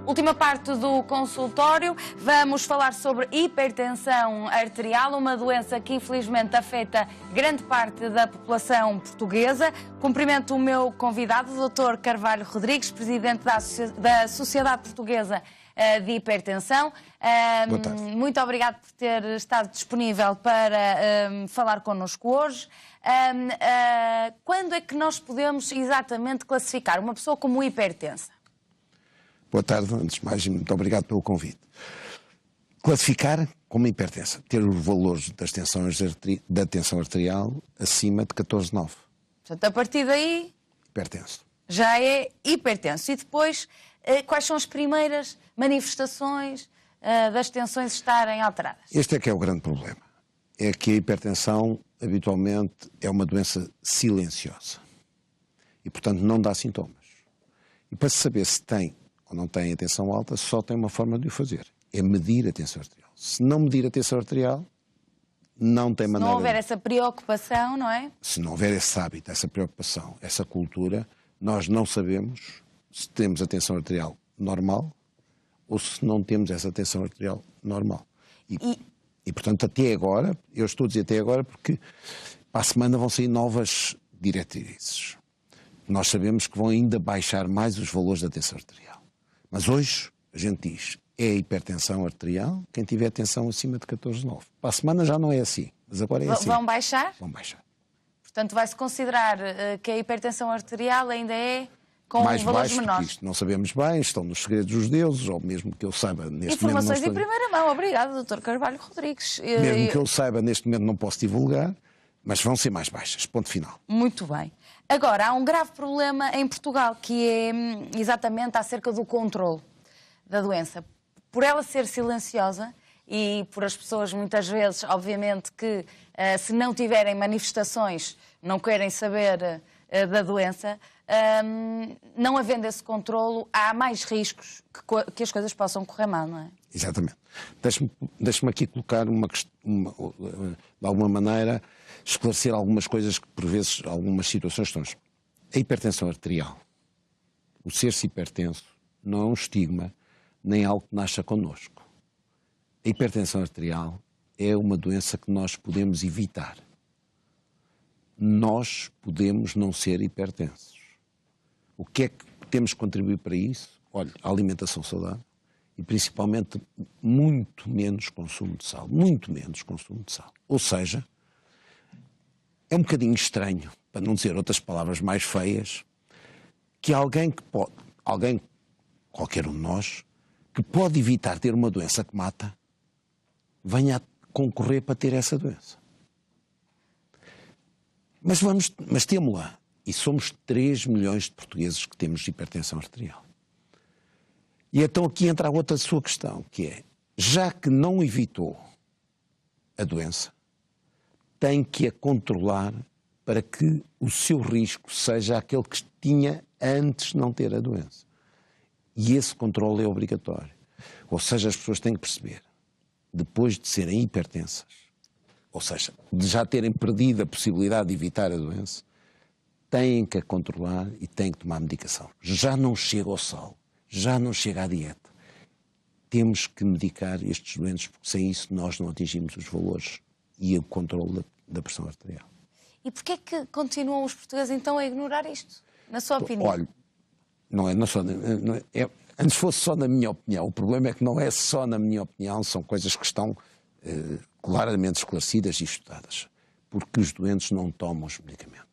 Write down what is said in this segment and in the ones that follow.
Última parte do consultório, vamos falar sobre hipertensão arterial, uma doença que infelizmente afeta grande parte da população portuguesa. Cumprimento o meu convidado, o Dr. Carvalho Rodrigues, presidente da Sociedade Portuguesa de Hipertensão. Boa tarde. Muito obrigado por ter estado disponível para falar connosco hoje. Quando é que nós podemos exatamente classificar uma pessoa como hipertensa? Boa tarde, antes de mais, muito obrigado pelo convite. Classificar como hipertensa, ter os valores da tensão arterial acima de 14,9. Portanto, a partir daí... Hipertenso. Já é hipertenso. E depois, quais são as primeiras manifestações das tensões estarem alteradas? Este é que é o grande problema. É que a hipertensão, habitualmente, é uma doença silenciosa. E, portanto, não dá sintomas. E para se saber se tem ou não tem a tensão alta, só tem uma forma de o fazer. É medir a tensão arterial. Se não medir a tensão arterial, não tem maneira... Se não houver essa preocupação, não é? Se não houver esse hábito, essa preocupação, essa cultura, nós não sabemos se temos a tensão arterial normal ou se não temos essa tensão arterial normal. E, portanto, até agora, eu estou a dizer até agora porque para a semana vão sair novas diretrizes. Nós sabemos que vão ainda baixar mais os valores da tensão arterial. Mas hoje a gente diz, é hipertensão arterial quem tiver tensão acima de 14,9. Para a semana já não é assim, mas agora é assim. Vão baixar? Vão baixar. Portanto, vai-se considerar que a hipertensão arterial ainda é com mais valores baixo menores. Isto não sabemos bem, estão nos segredos dos deuses, ou mesmo que eu saiba neste Informações momento... em primeira mão. Obrigado, Dr. Carvalho Rodrigues. Mesmo que eu saiba neste momento não posso divulgar, mas vão ser mais baixas, ponto final. Muito bem. Agora, há um grave problema em Portugal, que é exatamente acerca do controle da doença. Por ela ser silenciosa e por as pessoas muitas vezes, obviamente, que se não tiverem manifestações, não querem saber da doença, não havendo esse controlo, há mais riscos que as coisas possam correr mal, não é? Exatamente. Deixe-me aqui colocar de alguma maneira, esclarecer algumas coisas que, por vezes, algumas situações estão... A hipertensão arterial, o ser-se hipertenso, não é um estigma, nem algo que nasça connosco. A hipertensão arterial é uma doença que nós podemos evitar. Nós podemos não ser hipertensos. O que é que temos que contribuir para isso? Olha, a alimentação saudável e principalmente muito menos consumo de sal. Muito menos consumo de sal. Ou seja, é um bocadinho estranho, para não dizer outras palavras mais feias, que qualquer um de nós, que pode evitar ter uma doença que mata, venha a concorrer para ter essa doença. Mas temos-la. E somos 3 milhões de portugueses que temos hipertensão arterial. E então aqui entra a outra sua questão, que é, já que não evitou a doença, tem que a controlar para que o seu risco seja aquele que tinha antes de não ter a doença. E esse controle é obrigatório. Ou seja, as pessoas têm que perceber, depois de serem hipertensas, ou seja, de já terem perdido a possibilidade de evitar a doença, têm que a controlar e têm que tomar medicação. Já não chega ao sal, já não chega à dieta. Temos que medicar estes doentes, porque sem isso nós não atingimos os valores e o controle da pressão arterial. E porquê é que continuam os portugueses então a ignorar isto, na sua opinião? Olha, antes fosse só na minha opinião. O problema é que não é só na minha opinião, são coisas que estão claramente esclarecidas e estudadas. Porque os doentes não tomam os medicamentos.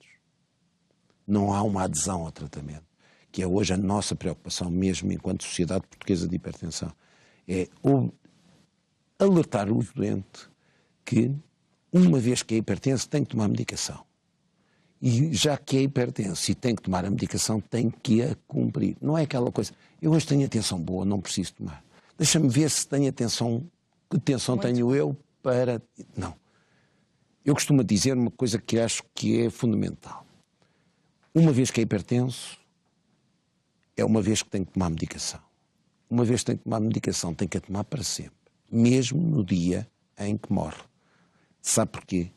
Não há uma adesão ao tratamento, que é hoje a nossa preocupação mesmo enquanto Sociedade Portuguesa de Hipertensão. É alertar o doente que, uma vez que é hipertenso, tem que tomar medicação. E já que é hipertenso e tem que tomar a medicação, tem que a cumprir. Não é aquela coisa, eu hoje tenho a tensão boa, não preciso tomar. Deixa-me ver se tenho a tensão, que tensão tenho eu para... Não. Eu costumo dizer uma coisa que acho que é fundamental. Uma vez que é hipertenso, é uma vez que tem que tomar medicação. Uma vez que tem que tomar medicação, tem que a tomar para sempre. Mesmo no dia em que morre. Sabe porquê?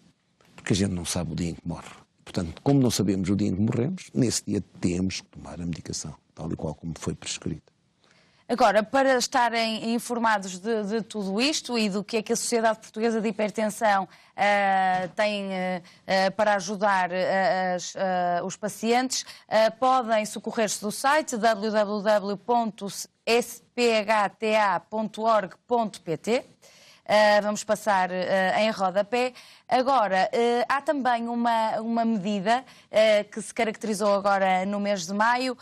Porque a gente não sabe o dia em que morre. Portanto, como não sabemos o dia em que morremos, nesse dia temos que tomar a medicação, tal e qual como foi prescrita. Agora, para estarem informados de tudo isto e do que é que a Sociedade Portuguesa de Hipertensão tem para ajudar os pacientes, podem socorrer-se do site www.sphta.org.pt. Vamos passar em rodapé. Agora, há também uma medida que se caracterizou agora no mês de maio,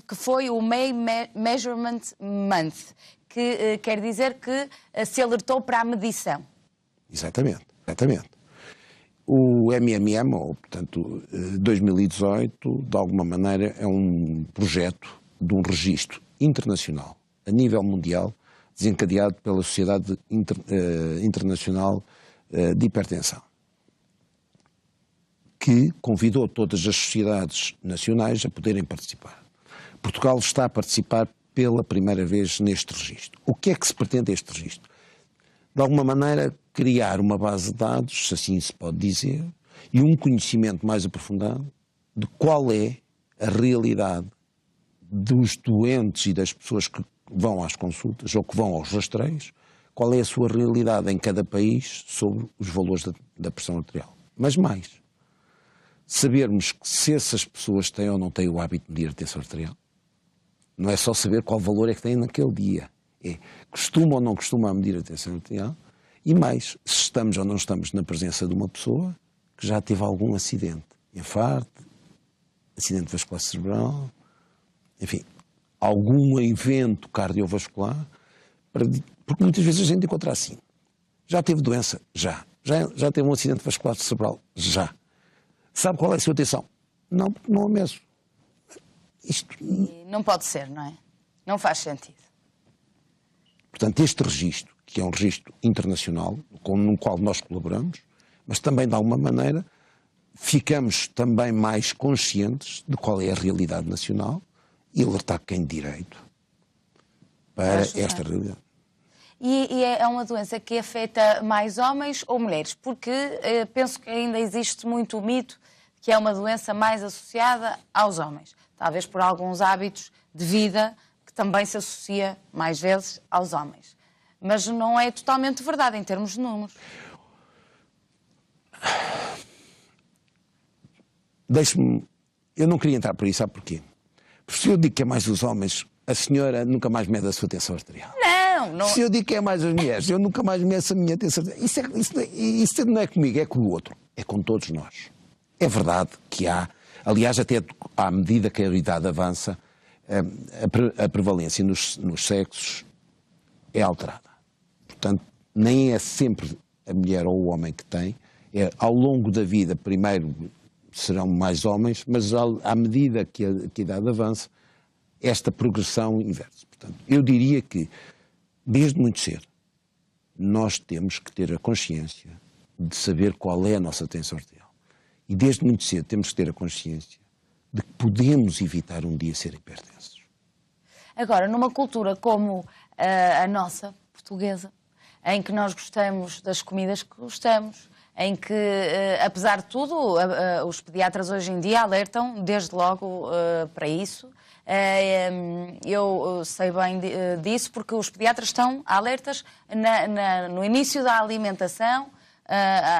que foi o May Measurement Month, que quer dizer que se alertou para a medição. Exatamente, exatamente. O MMM, ou, portanto, 2018, de alguma maneira, é um projeto de um registro internacional, a nível mundial, desencadeado pela Sociedade Internacional de Hipertensão, que convidou todas as sociedades nacionais a poderem participar. Portugal está a participar pela primeira vez neste registro. O que é que se pretende este registro? De alguma maneira, criar uma base de dados, se assim se pode dizer, e um conhecimento mais aprofundado de qual é a realidade dos doentes e das pessoas que vão às consultas ou que vão aos rastreios, qual é a sua realidade em cada país sobre os valores da pressão arterial. Mas mais, sabermos que se essas pessoas têm ou não têm o hábito de medir a tensão arterial. Não é só saber qual valor é que têm naquele dia. É costuma ou não costuma medir a tensão arterial. E mais, se estamos ou não estamos na presença de uma pessoa que já teve algum acidente. Infarto, acidente vascular cerebral, enfim, algum evento cardiovascular, porque muitas vezes a gente encontra assim. Já teve doença? Já teve um acidente vascular cerebral? Já. Sabe qual é a sua tensão? Não, porque não é mesmo. Isto... Não pode ser, não é? Não faz sentido. Portanto, este registro, que é um registro internacional, no qual nós colaboramos, mas também, de alguma maneira, ficamos também mais conscientes de qual é a realidade nacional e alertar quem de direito para esta realidade. E é uma doença que afeta mais homens ou mulheres? Porque penso que ainda existe muito o mito que é uma doença mais associada aos homens. Talvez por alguns hábitos de vida que também se associa mais vezes aos homens. Mas não é totalmente verdade em termos de números. Deixe-me... Eu não queria entrar por isso, sabe porquê? Porque se eu digo que é mais os homens, a senhora nunca mais mede a sua tensão arterial. Não. Se eu digo que é mais as mulheres, eu nunca mais meço a minha tensão arterial. Isso não é comigo, é com o outro. É com todos nós. É verdade que há, aliás, até à medida que a idade avança, a prevalência nos sexos é alterada. Portanto, nem é sempre a mulher ou o homem que tem, é ao longo da vida, primeiro serão mais homens, mas à medida que a idade avança, esta progressão inverse. Portanto, eu diria que, desde muito cedo, nós temos que ter a consciência de saber qual é a nossa tensão arterial. E desde muito cedo temos que ter a consciência de que podemos evitar um dia ser hipertensos. Agora, numa cultura como a nossa, portuguesa, em que nós gostamos das comidas que gostamos, em que, apesar de tudo, os pediatras hoje em dia alertam desde logo para isso. Eu sei bem disso porque os pediatras estão alertas no início da alimentação,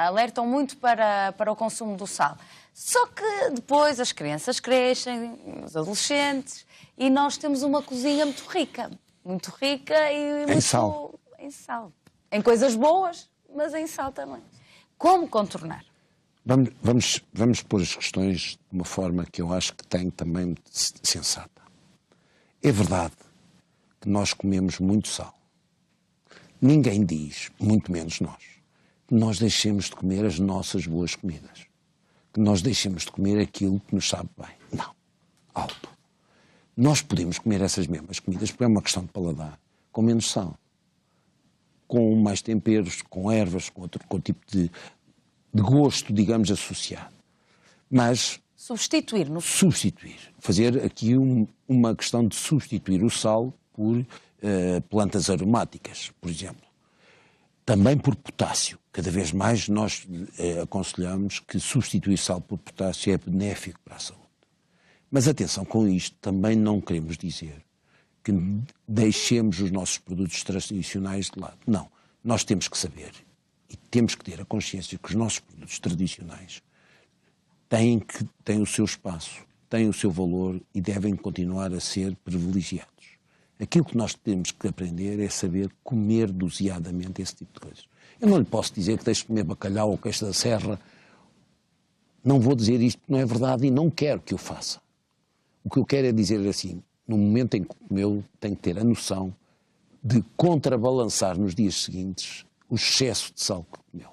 alertam muito para o consumo do sal. Só que depois as crianças crescem, os adolescentes, e nós temos uma cozinha muito rica e muito sal. Em sal. Em coisas boas, mas em sal também. Como contornar? Vamos pôr as questões de uma forma que eu acho que tem também sensata. É verdade que nós comemos muito sal. Ninguém diz, muito menos nós, que nós deixemos de comer as nossas boas comidas. Que nós deixemos de comer aquilo que nos sabe bem. Não. Alto. Nós podemos comer essas mesmas comidas porque é uma questão de paladar, com menos sal, com mais temperos, com ervas, com tipo de gosto, digamos, associado. Mas... Substituir. Fazer aqui uma questão de substituir o sal por plantas aromáticas, por exemplo. Também por potássio. Cada vez mais nós aconselhamos que substituir sal por potássio é benéfico para a saúde. Mas atenção com isto, também não queremos dizer que deixemos os nossos produtos tradicionais de lado. Não. Nós temos que saber e temos que ter a consciência que os nossos produtos tradicionais têm o seu espaço, têm o seu valor e devem continuar a ser privilegiados. Aquilo que nós temos que aprender é saber comer doseadamente esse tipo de coisas. Eu não lhe posso dizer que deixe de comer bacalhau ou queijo da serra. Não vou dizer isto porque não é verdade e não quero que o faça. O que eu quero é dizer assim, no momento em que comeu, tem que ter a noção de contrabalançar nos dias seguintes o excesso de sal que comeu.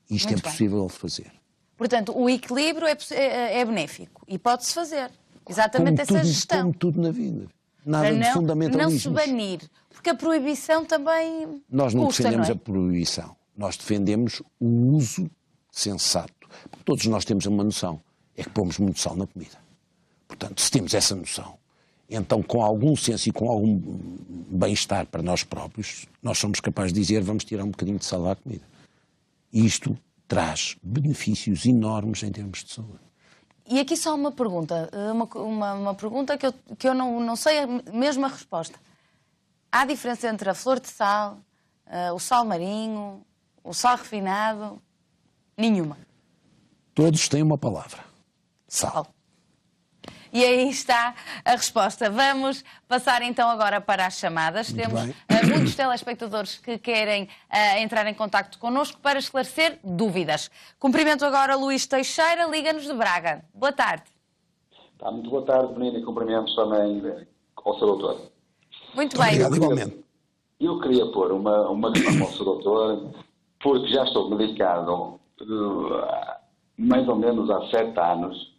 Isto Muito é possível de fazer. Portanto, o equilíbrio é benéfico e pode-se fazer. Exatamente essa gestão. Como tudo na vida. Nada de fundamentalismos. Não se banir. Porque a proibição também Nós não custa, defendemos não é? a proibição. Nós defendemos o uso sensato. Porque todos nós temos uma noção. É que pomos muito sal na comida. Portanto, se temos essa noção, então com algum senso e com algum bem-estar para nós próprios, nós somos capazes de dizer vamos tirar um bocadinho de sal à comida. E isto traz benefícios enormes em termos de saúde. E aqui só uma pergunta. Uma pergunta que eu não sei mesmo a resposta. Há diferença entre a flor de sal, o sal marinho, o sal refinado? Nenhuma. Todos têm uma palavra. Sal. E aí está a resposta. Vamos passar então agora para as chamadas. Muito Temos bem. muitos telespectadores que querem entrar em contacto connosco para esclarecer dúvidas. Cumprimento agora Luís Teixeira, liga-nos de Braga. Boa tarde. Muito boa tarde, Benina, e cumprimentos também ao Sr. Doutor. Muito bem. Obrigado, igualmente. Eu queria pôr uma questão ao Sr. Doutor, porque já estou medicado mais ou menos há 7 anos.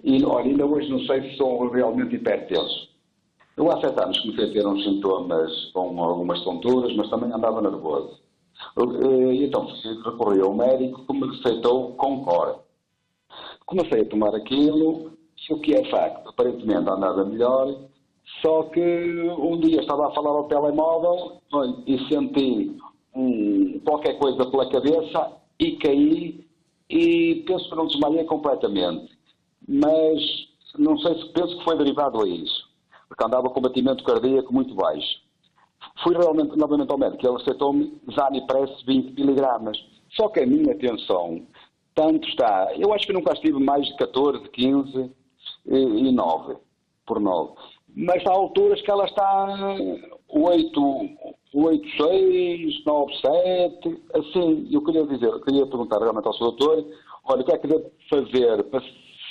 E, olha, ainda hoje não sei se sou realmente hipertenso. Eu há 7 anos comecei a ter uns sintomas com algumas tonturas, mas também andava nervoso. E então recorri ao médico que me receitou Concor. Comecei a tomar aquilo, e o que é facto, aparentemente andava melhor, só que um dia estava a falar ao telemóvel e senti qualquer coisa pela cabeça e caí e penso que não desmaiei completamente. Mas não sei se penso que foi derivado a isso, porque andava com batimento cardíaco muito baixo. Fui realmente novamente ao médico, ele receitou-me Zanipress 20 mg. Só que a minha tensão tanto está, eu acho que nunca estive mais de 14, 15 e 9 por 9. Mas há alturas que ela está 8,6, 9,7, assim. Eu queria perguntar realmente ao Sr. Doutor, olha, o que é que devo fazer para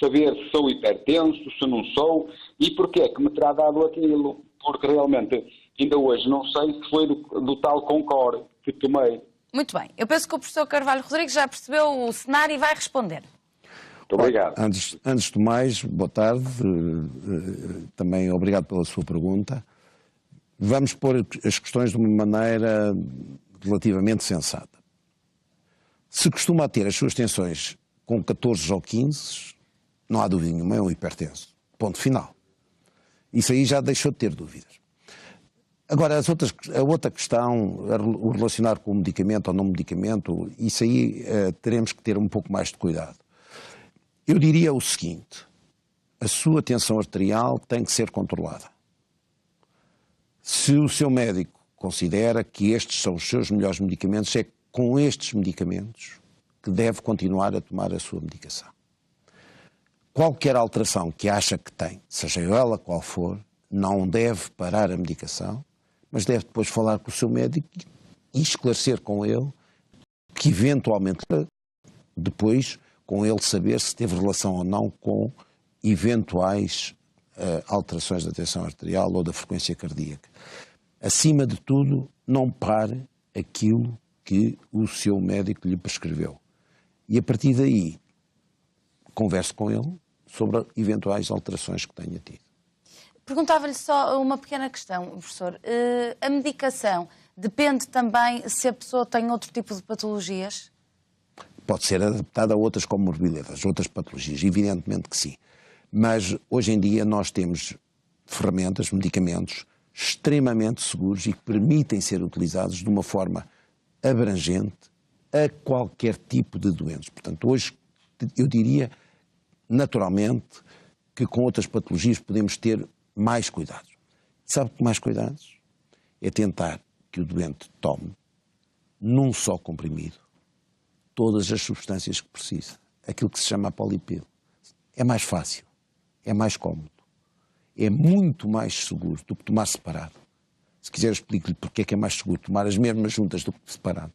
saber se sou hipertenso, se não sou, e porquê é que me terá dado aquilo? Porque realmente, ainda hoje, não sei se foi do tal Concor que tomei. Muito bem. Eu penso que o professor Carvalho Rodrigues já percebeu o cenário e vai responder. Muito obrigado. Antes de mais, boa tarde. Também obrigado pela sua pergunta. Vamos pôr as questões de uma maneira relativamente sensata. Se costuma ter as suas tensões com 14 ou 15, não há dúvida nenhuma, é um hipertenso. Ponto final. Isso aí já deixou de ter dúvidas. Agora, a outra questão, o relacionar com o medicamento ou não medicamento, isso aí teremos que ter um pouco mais de cuidado. Eu diria o seguinte, a sua tensão arterial tem que ser controlada. Se o seu médico considera que estes são os seus melhores medicamentos, é com estes medicamentos que deve continuar a tomar a sua medicação. Qualquer alteração que acha que tem, seja ela qual for, não deve parar a medicação, mas deve depois falar com o seu médico e esclarecer com ele que eventualmente depois com ele saber se teve relação ou não com eventuais alterações da tensão arterial ou da frequência cardíaca. Acima de tudo, não pare aquilo que o seu médico lhe prescreveu. E a partir daí, converse com ele sobre eventuais alterações que tenha tido. Perguntava-lhe só uma pequena questão, professor. A medicação depende também se a pessoa tem outro tipo de patologias? Pode ser adaptada a outras comorbilidades, outras patologias, evidentemente que sim. Mas hoje em dia nós temos ferramentas, medicamentos extremamente seguros e que permitem ser utilizados de uma forma abrangente a qualquer tipo de doenças. Portanto, hoje eu diria naturalmente que com outras patologias podemos ter mais cuidados. Sabe que mais cuidados? É tentar que o doente tome, num só comprimido, todas as substâncias que precisa. Aquilo que se chama apolipil. É mais fácil, é mais cómodo, é muito mais seguro do que tomar separado. Se quiser, explico-lhe porque é que é mais seguro tomar as mesmas juntas do que separado.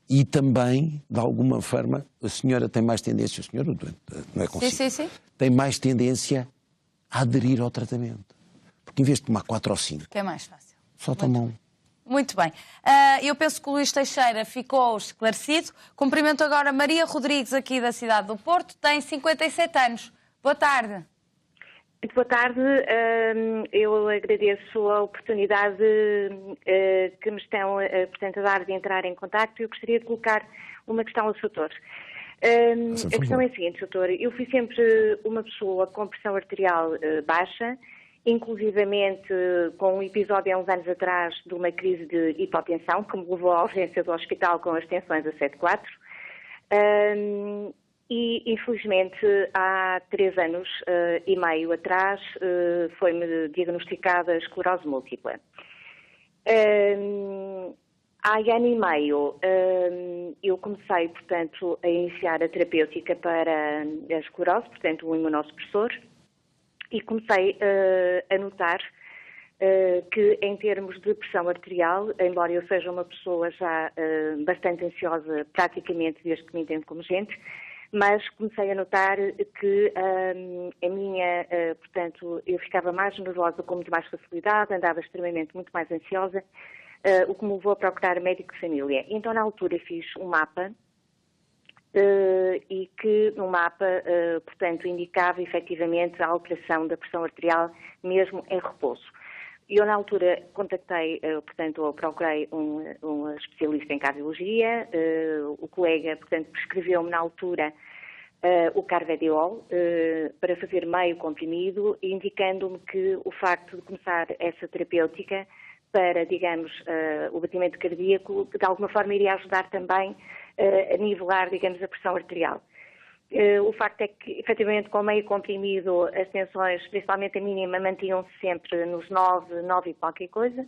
E também, de alguma forma, a senhora tem mais tendência, o doente, não é consigo, Sim. tem mais tendência a aderir ao tratamento. Porque em vez de tomar 4 ou 5, Que é mais fácil. só toma um. Muito bem. Eu penso que o Luís Teixeira ficou esclarecido. Cumprimento agora Maria Rodrigues, aqui da cidade do Porto, tem 57 anos. Boa tarde. Muito boa tarde. Eu agradeço a oportunidade que me estão portanto, a dar de entrar em contacto. Eu gostaria de colocar uma questão ao Sr. A questão é a seguinte, Sr. Eu fui sempre uma pessoa com pressão arterial baixa, inclusivamente com um episódio há uns anos atrás de uma crise de hipotensão que me levou à urgência do hospital com as tensões a 7,4. E, infelizmente, há 3 anos e meio atrás foi-me diagnosticada esclerose múltipla. Há ano e meio eu comecei, portanto, a iniciar a terapêutica para a esclerose, portanto, um imunossupressor, e comecei a notar que, em termos de pressão arterial, embora eu seja uma pessoa já bastante ansiosa praticamente desde que me entendo como gente, mas comecei a notar que a minha, portanto, eu ficava mais nervosa com muito mais facilidade, andava extremamente muito mais ansiosa, o que me levou a procurar médico de família. Então, na altura, fiz um mapa e que no mapa, portanto, indicava efetivamente a alteração da pressão arterial mesmo em repouso. Eu, na altura, contactei, portanto, ou procurei um especialista em cardiologia. O colega, portanto, prescreveu-me na altura o Carvedilol para fazer meio comprimido, indicando-me que o facto de começar essa terapêutica para, digamos, o batimento cardíaco, de alguma forma iria ajudar também a nivelar, digamos, a pressão arterial. O facto é que, efetivamente, com meio comprimido, as tensões, principalmente a mínima, mantinham-se sempre nos 9 e qualquer coisa.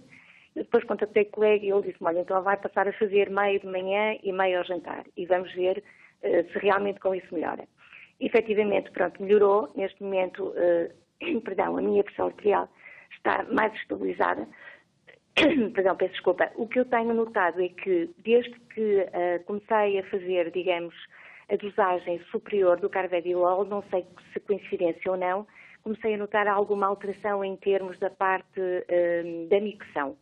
Eu depois contactei o colega e ele disse-me, olha, então vai passar a fazer meio de manhã e meio ao jantar. E vamos ver se realmente com isso melhora. E, efetivamente, pronto, melhorou. Neste momento, perdão, a minha pressão arterial está mais estabilizada. Perdão, peço desculpa. O que eu tenho notado é que, desde que comecei a fazer, digamos, a dosagem superior do Carvedilol, não sei se coincidência ou não, comecei a notar alguma alteração em termos da parte da micção.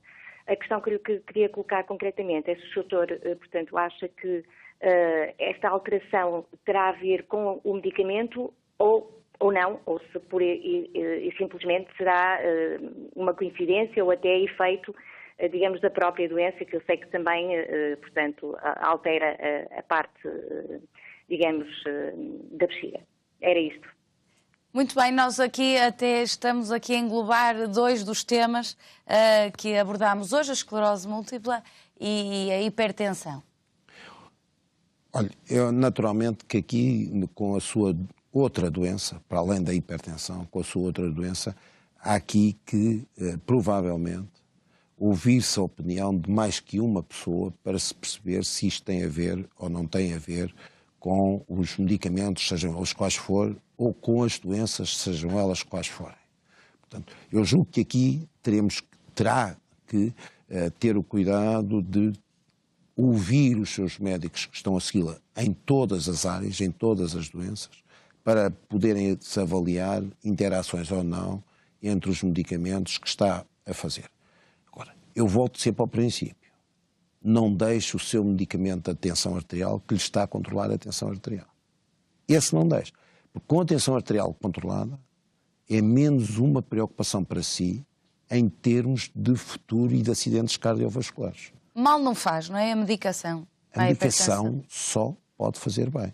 A questão que eu queria colocar concretamente é se o doutor, portanto, acha que esta alteração terá a ver com o medicamento ou não, ou se por e simplesmente será uma coincidência ou até efeito, digamos, da própria doença, que eu sei que também, portanto, altera a parte, digamos, da bexiga. Era isto. Muito bem, nós aqui até estamos aqui a englobar 2 dos temas que abordámos hoje, a esclerose múltipla e a hipertensão. Olha, eu naturalmente que aqui, com a sua outra doença, para além da hipertensão, com a sua outra doença, há aqui que, provavelmente, ouvir-se a opinião de mais que uma pessoa para se perceber se isto tem a ver ou não tem a ver com os medicamentos, sejam eles quais forem, ou com as doenças, sejam elas quais forem. Portanto, eu julgo que aqui terá que ter o cuidado de ouvir os seus médicos que estão a segui-la em todas as áreas, em todas as doenças, para poderem se avaliar interações ou não entre os medicamentos que está a fazer. Agora, eu volto sempre ao princípio. Não deixe o seu medicamento de tensão arterial que lhe está a controlar a tensão arterial. Esse não deixe. Porque com a tensão arterial controlada, é menos uma preocupação para si em termos de futuro e de acidentes cardiovasculares. Mal não faz, não é? A medicação. A medicação só pode fazer bem.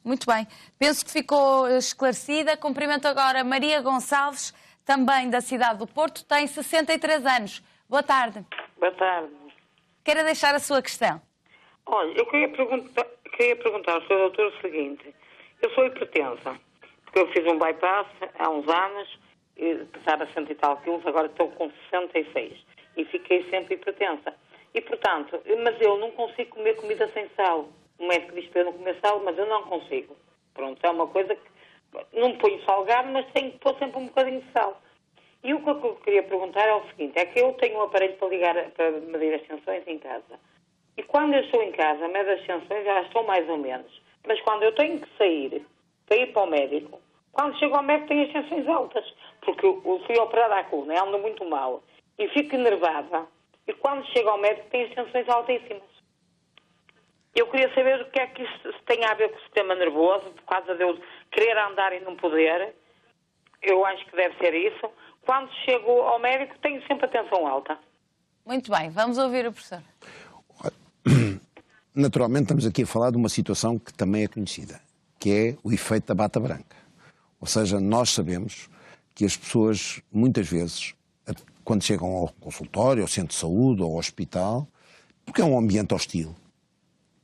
Muito bem. Penso que ficou esclarecida. Cumprimento agora Maria Gonçalves, também da cidade do Porto, tem 63 anos. Boa tarde. Boa tarde. Quero deixar a sua questão. Olha, eu queria perguntar ao Sr. Doutor o seguinte. Eu sou hipertensa, porque eu fiz um bypass há uns anos pesava 100 e tal quilos, agora estou com 66 e fiquei sempre hipertensa. E, portanto, mas eu não consigo comer comida sem sal. O médico diz para eu não comer sal, mas eu não consigo. Pronto, é uma coisa que não ponho salgado, mas tenho que pôr sempre um bocadinho de sal. E o que eu queria perguntar é o seguinte, é que eu tenho um aparelho para ligar, para medir as tensões em casa. E quando eu estou em casa, medo as tensões já estão mais ou menos. Mas quando eu tenho que sair, para ir para o médico, quando chego ao médico tenho as tensões altas. Porque eu fui operada à coluna, ando muito mal. E fico enervada. E quando chego ao médico tenho as tensões altíssimas. Eu queria saber o que é que isso tem a ver com o sistema nervoso, por causa de eu querer andar e não poder. Eu acho que deve ser isso. Quando chego ao médico tenho sempre a tensão alta. Muito bem, vamos ouvir o professor. Naturalmente estamos aqui a falar de uma situação que também é conhecida, que é o efeito da bata branca. Ou seja, nós sabemos que as pessoas, muitas vezes, quando chegam ao consultório, ao centro de saúde ou ao hospital, porque é um ambiente hostil,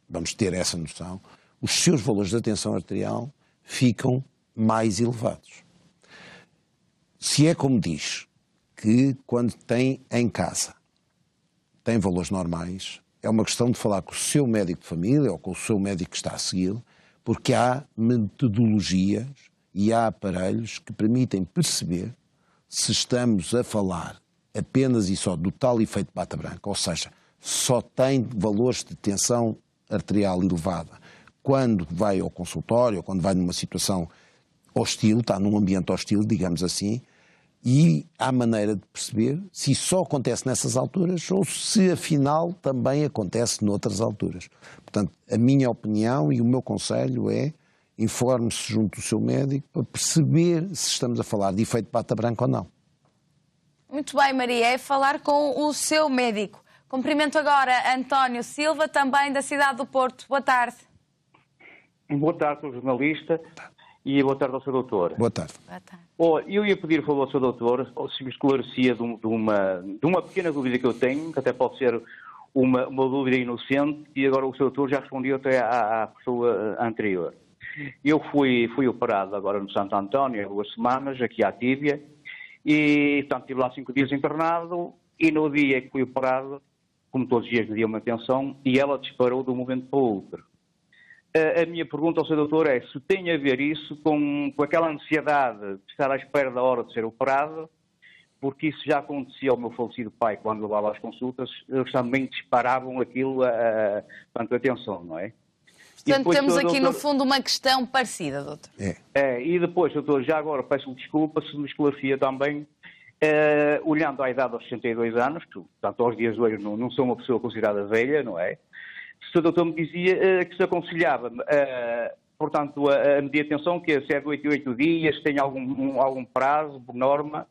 vamos ter essa noção, os seus valores de tensão arterial ficam mais elevados. Se é como diz, que quando tem em casa, tem valores normais, é uma questão de falar com o seu médico de família ou com o seu médico que está a segui-lo, porque há metodologias e há aparelhos que permitem perceber se estamos a falar apenas e só do tal efeito bata branca, ou seja, só tem valores de tensão arterial elevada quando vai ao consultório ou quando vai numa situação hostil, está num ambiente hostil, digamos assim, e há maneira de perceber se isso só acontece nessas alturas ou se afinal também acontece noutras alturas. Portanto, a minha opinião e o meu conselho é informe-se junto do seu médico para perceber se estamos a falar de efeito bata branca ou não. Muito bem, Maria, é falar com o seu médico. Cumprimento agora António Silva, também da cidade do Porto. Boa tarde. Boa tarde ao jornalista e boa tarde ao seu doutor. Boa tarde. Boa tarde. Eu ia pedir, por favor, ao seu doutor se me esclarecia de uma pequena dúvida que eu tenho, que até pode ser uma dúvida inocente, e agora o seu doutor já respondeu até à pessoa anterior. Eu fui operado agora no Santo António há 2 semanas, aqui à tíbia, e portanto estive lá 5 dias internado, e no dia que fui operado, como todos os dias me dia uma tensão, e ela disparou de um momento para o outro. A minha pergunta ao seu doutor é se tem a ver isso com aquela ansiedade de estar à espera da hora de ser operado, porque isso já acontecia ao meu falecido pai quando levava às consultas, eles também disparavam aquilo, portanto, a tensão, não é? Portanto, temos aqui no fundo uma questão parecida, doutor. E depois, doutor, já agora peço-lhe desculpa se me esclarecia também, olhando à idade aos 62 anos, que, portanto, aos dias de hoje não sou uma pessoa considerada velha, não é? Se o doutor me dizia que se aconselhava, portanto, a medir a tensão, que se é de 8 em 8 dias, tem algum prazo, por norma,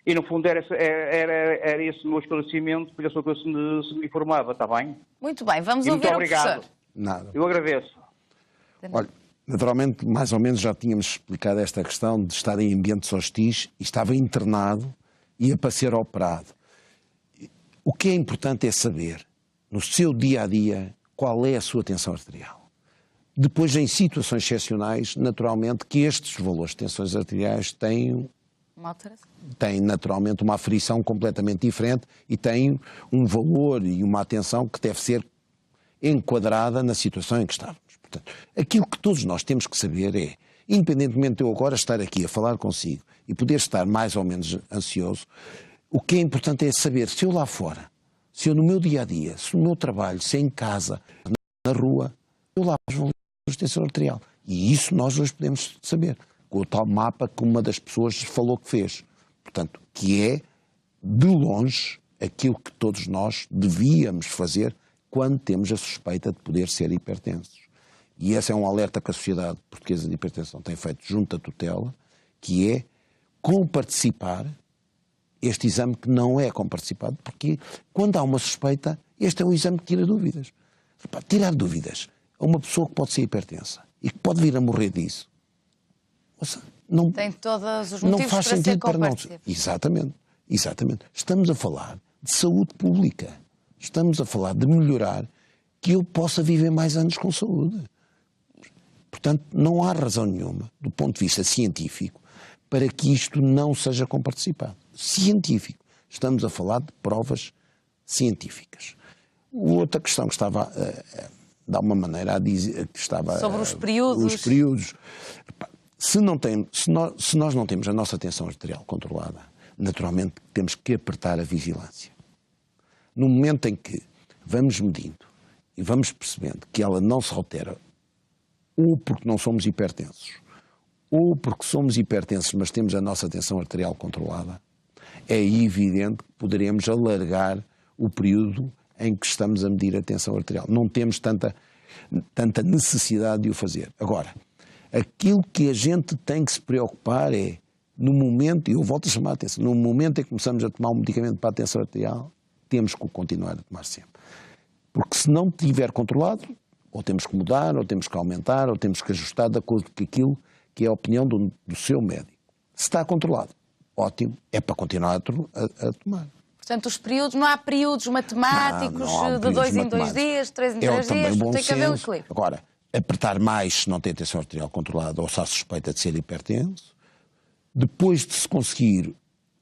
e no fundo era esse o meu esclarecimento, porque a sua coisa se me informava, está bem? Muito bem, vamos ouvir o professor. Nada. Eu agradeço. Olha, naturalmente, mais ou menos já tínhamos explicado esta questão de estar em ambientes hostis e estava internado e ia para ser operado. O que é importante é saber, no seu dia-a-dia, qual é a sua tensão arterial. Depois, em situações excepcionais, naturalmente que estes valores de tensões arteriais têm naturalmente uma aferição completamente diferente e têm um valor e uma atenção que deve ser enquadrada na situação em que estávamos. Portanto, aquilo que todos nós temos que saber é, independentemente de eu agora estar aqui a falar consigo e poder estar mais ou menos ansioso, o que é importante é saber se eu lá fora, se eu no meu dia-a-dia, se no meu trabalho, se em casa, na rua, eu lá os valores de tensão arterial. E isso nós hoje podemos saber, com o tal mapa que uma das pessoas falou que fez. Portanto, que é, de longe, aquilo que todos nós devíamos fazer quando temos a suspeita de poder ser hipertensos. E esse é um alerta que a Sociedade Portuguesa de Hipertensão tem feito junto à tutela, que é comparticipar este exame que não é comparticipado, porque quando há uma suspeita, este é um exame que tira dúvidas. Tirar dúvidas a uma pessoa que pode ser hipertensa e que pode vir a morrer disso, não, tem todos os motivos não faz para sentido ser para nós. Exatamente. Estamos a falar de saúde pública. Estamos a falar de melhorar que eu possa viver mais anos com saúde. Portanto, não há razão nenhuma, do ponto de vista científico, para que isto não seja comparticipado. Científico. Estamos a falar de provas científicas. Outra questão que estava, de alguma maneira, a dizer que estava... Sobre os períodos. Os períodos. Se nós não temos a nossa tensão arterial controlada, naturalmente temos que apertar a vigilância. No momento em que vamos medindo e vamos percebendo que ela não se altera, ou porque não somos hipertensos, ou porque somos hipertensos, mas temos a nossa tensão arterial controlada, é evidente que poderemos alargar o período em que estamos a medir a tensão arterial. Não temos tanta necessidade de o fazer. Agora, aquilo que a gente tem que se preocupar é, no momento, e eu volto a chamar a atenção, no momento em que começamos a tomar um medicamento para a tensão arterial, temos que o continuar a tomar sempre. Porque se não estiver controlado, ou temos que mudar, ou temos que aumentar, ou temos que ajustar de acordo com aquilo que é a opinião do seu médico. Se está controlado, ótimo, é para continuar a tomar. Portanto, os períodos, não há períodos matemáticos não há de 2 em 2 matemáticos. dias, 3 em 3 dias, bom tem que haver um senso. equilíbrio. Agora, apertar mais se não tem tensão arterial controlada ou se há suspeita de ser hipertenso. Depois de se conseguir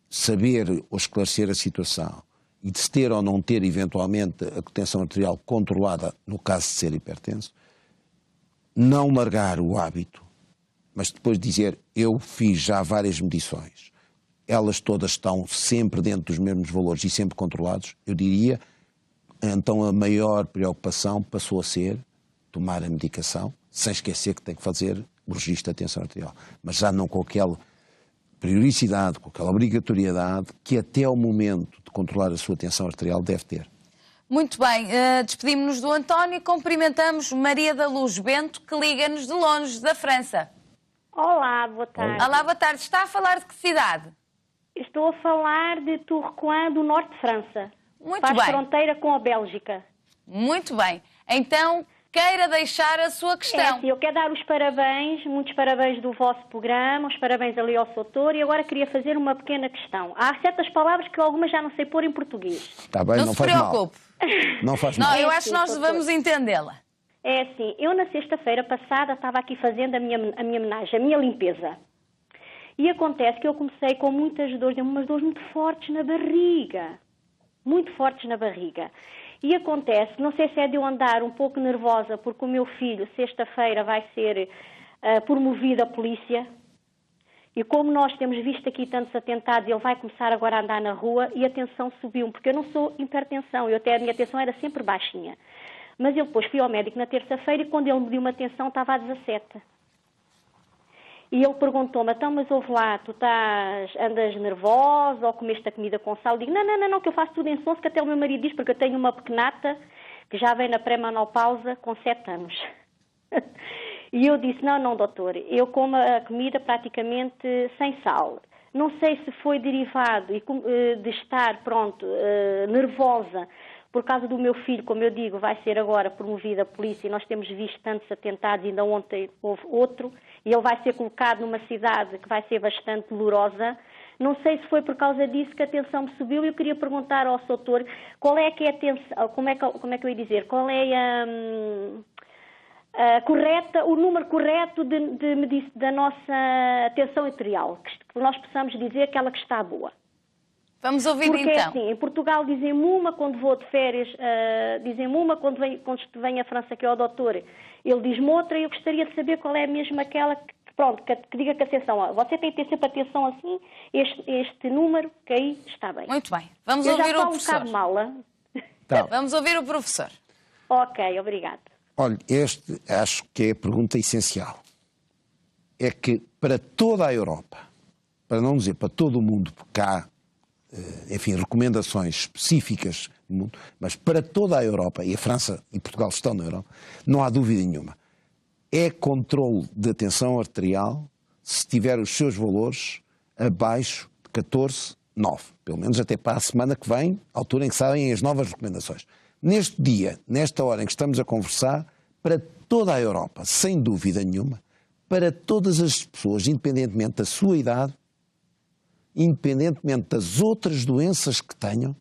saber ou esclarecer a situação e de se ter ou não ter eventualmente a tensão arterial controlada no caso de ser hipertenso, não largar o hábito, mas depois dizer, eu fiz já várias medições, elas todas estão sempre dentro dos mesmos valores e sempre controlados, eu diria, então a maior preocupação passou a ser tomar a medicação, sem esquecer que tem que fazer o registro da tensão arterial, mas já não com aquela periodicidade, com aquela obrigatoriedade que até ao momento de controlar a sua tensão arterial deve ter. Muito bem, despedimos-nos do António e cumprimentamos Maria da Luz Bento, que liga-nos de longe, da França. Olá, boa tarde. Olá, boa tarde. Está a falar de que cidade? Estou a falar de Tourcoing, do norte de França. Muito Faz bem. fronteira com a Bélgica. Muito bem. Então, queira deixar a sua É questão. assim, eu quero dar os parabéns, muitos parabéns do vosso programa, os parabéns ali ao Soutor, e agora queria fazer uma pequena questão. Há certas palavras que algumas já não sei pôr em português. Está bem, Não não se faz mal. preocupe. Não faz Não, mal. eu acho que sim, nós doutor. devemos entendê-la. É assim, eu na sexta-feira passada estava aqui fazendo a minha homenagem, a minha limpeza. E acontece que eu comecei com muitas dores, umas dores muito fortes na barriga. Muito fortes na barriga. E acontece, não sei se é de eu andar um pouco nervosa, porque o meu filho, sexta-feira, vai ser promovido à polícia. E como nós temos visto aqui tantos atentados, ele vai começar agora a andar na rua e a tensão subiu, porque eu não sou hipertensão, a minha tensão era sempre baixinha. Mas eu depois fui ao médico na terça-feira e quando ele mediu uma tensão estava a 17. E ele perguntou-me, então, mas ouve lá, andas nervosa ou comeste a comida com sal? Eu digo, não, que eu faço tudo em sonso, que até o meu marido diz, porque eu tenho uma pequenata que já vem na pré-menopausa com 7 anos. E eu disse, não, doutor, eu como a comida praticamente sem sal. Não sei se foi derivado de estar, nervosa, por causa do meu filho, como eu digo, vai ser agora promovido à polícia e nós temos visto tantos atentados, ainda ontem houve outro, e ele vai ser colocado numa cidade que vai ser bastante dolorosa. Não sei se foi por causa disso que a tensão me subiu e eu queria perguntar ao doutor qual é que é a tensão, como é que eu ia dizer, qual é o número correto da nossa tensão arterial, que nós possamos dizer aquela que está boa. Vamos ouvir Porque então. assim, em Portugal dizem-me uma quando vou de férias, dizem-me uma quando vem a França, que é o doutor, ele diz-me outra e eu gostaria de saber qual é mesmo aquela que diga que a atenção, você tem que ter sempre atenção assim, este número, que aí está bem. Muito bem. Vamos Eu já ouvir o falo um professor. bocado mal. Tá. Vamos ouvir o professor. Ok, obrigado. Olha, acho que é a pergunta essencial. É que para toda a Europa, para não dizer para todo o mundo, porque há, enfim, recomendações específicas no mundo, mas para toda a Europa, e a França e Portugal estão na Europa, não há dúvida nenhuma. É controle da tensão arterial se tiver os seus valores abaixo de 14,9. Pelo menos até para a semana que vem, altura em que saem as novas recomendações. Neste dia, nesta hora em que estamos a conversar, para toda a Europa, sem dúvida nenhuma, para todas as pessoas, independentemente da sua idade, independentemente das outras doenças que tenham,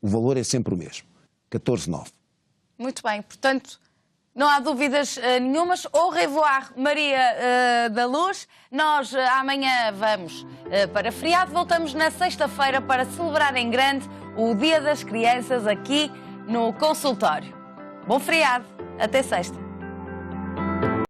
o valor é sempre o mesmo, 14,9. Muito bem. Portanto, Não há dúvidas nenhumas. Au revoir, Maria da Luz. Nós amanhã vamos para feriado. Voltamos na sexta-feira para celebrar em grande o Dia das Crianças aqui no consultório. Bom feriado. Até sexta.